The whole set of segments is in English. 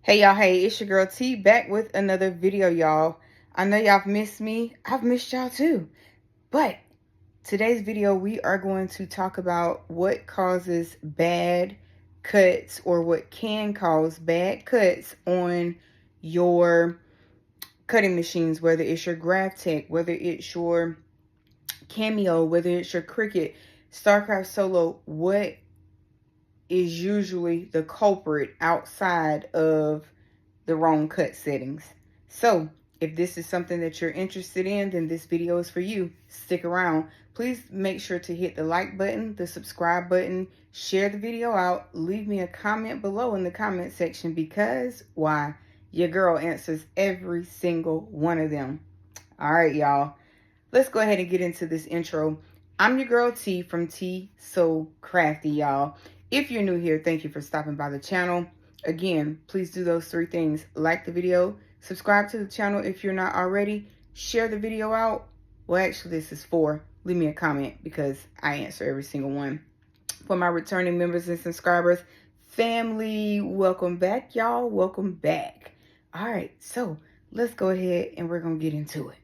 Hey y'all, hey, it's your girl T back with another video, y'all. I know y'all have missed me. I've missed y'all too. But today's video, we are going to talk about what causes bad cuts or what can cause bad cuts on your cutting machines, whether it's your Crafty, whether it's your Cameo, whether it's your Cricut, StarCraft Solo, what is usually the culprit outside of the wrong cut settings. So if this is something that you're interested in, then this video is for you. Stick around. Please make sure to hit the like button, the subscribe button, share the video out, leave me a comment below in the comment section because why? Your girl answers every single one of them. All right, y'all. Let's go ahead and get into this intro. I'm your girl T from T So Crafty, y'all. If you're new here, thank you for stopping by the channel. Again, please do those three things. Like the video, subscribe to the channel if you're not already, share the video out. Well, actually, this is for. Leave me a comment because I answer every single one. For my returning members and subscribers, family, welcome back, y'all. Welcome back. All right, so let's go ahead and we're going to get into it.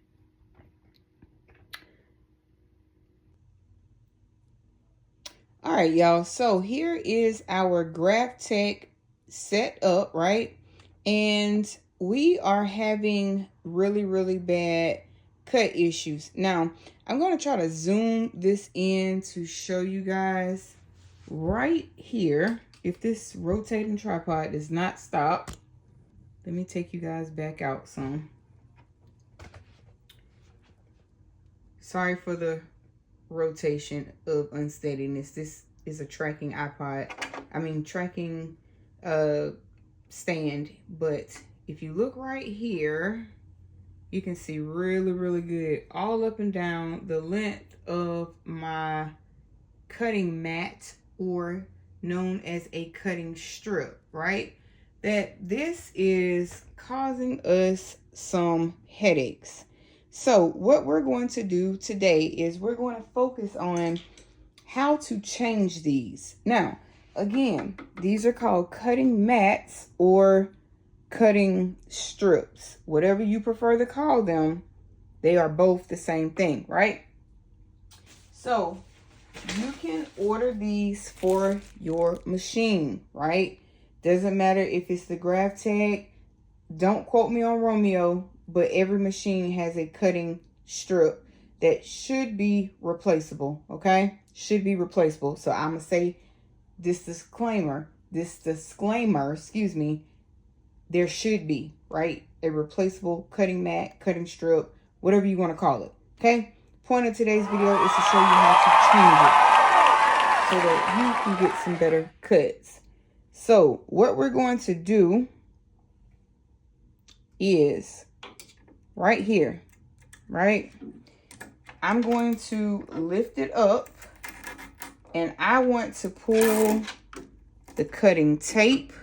All right, y'all. So here is our Crafty set up, right? And we are having really bad cut issues. Now, I'm going to try to zoom this in to show you guys right here. If this rotating tripod does not stop, let me take you guys back out some. Sorry for the rotation of unsteadiness. This is a tracking tracking stand, but if you look right here, you can see really good all up and down the length of my cutting mat, or known as a cutting strip, right? That this is causing us some headaches. So what we're going to do today is we're going to focus on how to change these. Now, again, these are called cutting mats or cutting strips. Whatever you prefer to call them, they are both the same thing, right? So you can order these for your machine, right? Doesn't matter if it's the Crafty. Don't quote me on Romeo, but every machine has a cutting strip that should be replaceable, okay? Should be replaceable. So I'm going to say this disclaimer, excuse me, there should be, right? A replaceable cutting mat, cutting strip, whatever you want to call it, okay? Point of today's video is to show you how to change it so that you can get some better cuts. So what we're going to do is right here, right? I'm going to lift it up and I want to pull the cutting tape.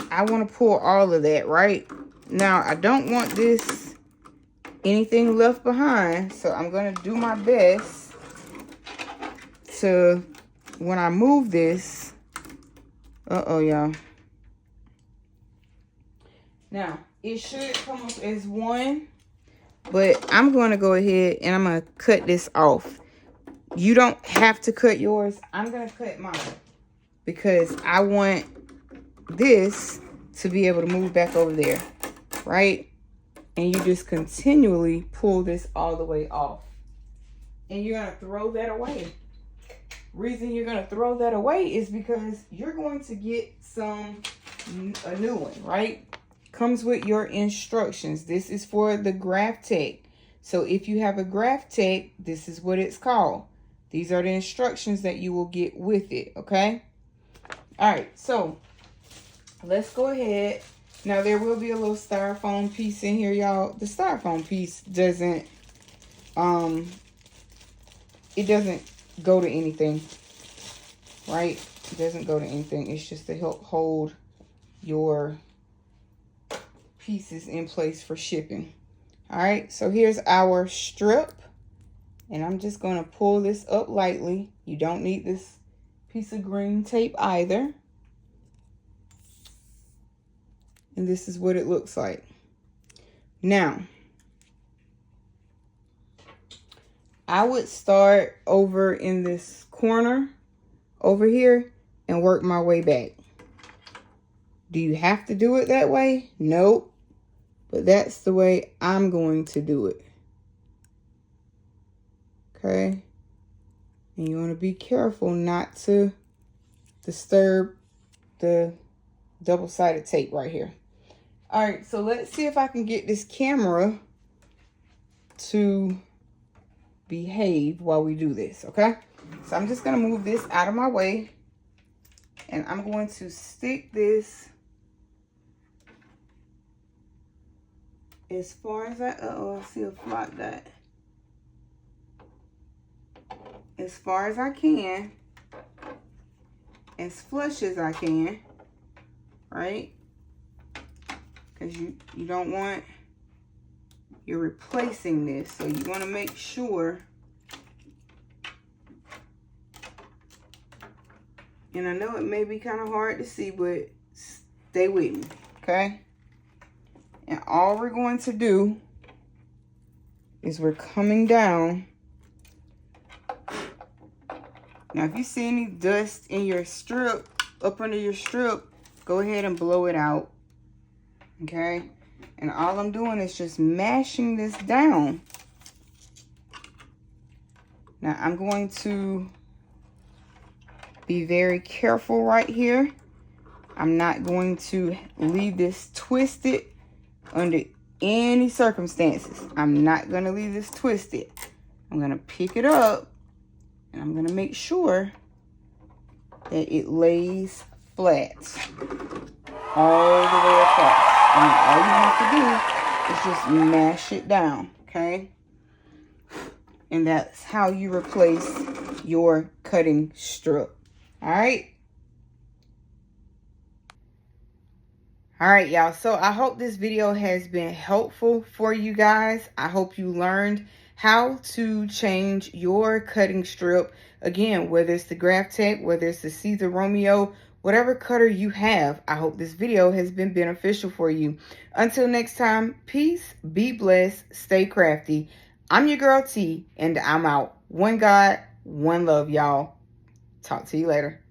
I want to pull all of that, right? Now, I don't want anything left behind, so I'm going to do my best to, when I move this, y'all. Now, it should come up as one, but I'm going to go ahead and I'm going to cut this off. You don't have to cut yours. I'm going to cut mine because I want this to be able to move back over there, right? And you just continually pull this all the way off. And you're going to throw that away. Reason you're going to throw that away is because you're going to get a new one, right? Comes with your instructions. This is for the Crafty. So if you have a Crafty, this is what it's called. These are the instructions that you will get with it, okay? All right, so let's go ahead. Now, there will be a little styrofoam piece in here, y'all. The styrofoam piece doesn't, it doesn't go to anything, right? It doesn't go to anything. It's just to help hold your pieces in place for shipping. All right, so here's our strip. And I'm just going to pull this up lightly. You don't need this piece of green tape either. And this is what it looks like. Now, I would start over in this corner over here and work my way back. Do you have to do it that way? Nope. But that's the way I'm going to do it. Okay? And you want to be careful not to disturb the double-sided tape right here. All right, so let's see if I can get this camera to behave while we do this, okay? So I'm just going to move this out of my way. And I'm going to stick this as far as I see a flock dot. As far as I can. As flush as I can. Right? Because you don't want, you're replacing this. So you want to make sure. And I know it may be kind of hard to see, but stay with me, okay? And all we're going to do is we're coming down. Now, if you see any dust in your strip, up under your strip, go ahead and blow it out, okay? And all I'm doing is just mashing this down. Now, I'm going to be very careful right here. I'm not going to leave this twisted under any circumstances. I'm not going to leave this twisted. I'm going to pick it up and I'm going to make sure that it lays flat all the way across. And all you have to do is just mash it down, okay? And that's how you replace your cutting strip. All right. All right, y'all. So I hope this video has been helpful for you guys. I hope you learned how to change your cutting strip. Again, whether it's the Crafty, whether it's the 𝐂𝐍𝐉𝐎𝐘, whatever cutter you have, I hope this video has been beneficial for you. Until next time, peace, be blessed, stay crafty. I'm your girl T, and I'm out. One God, one love, y'all. Talk to you later.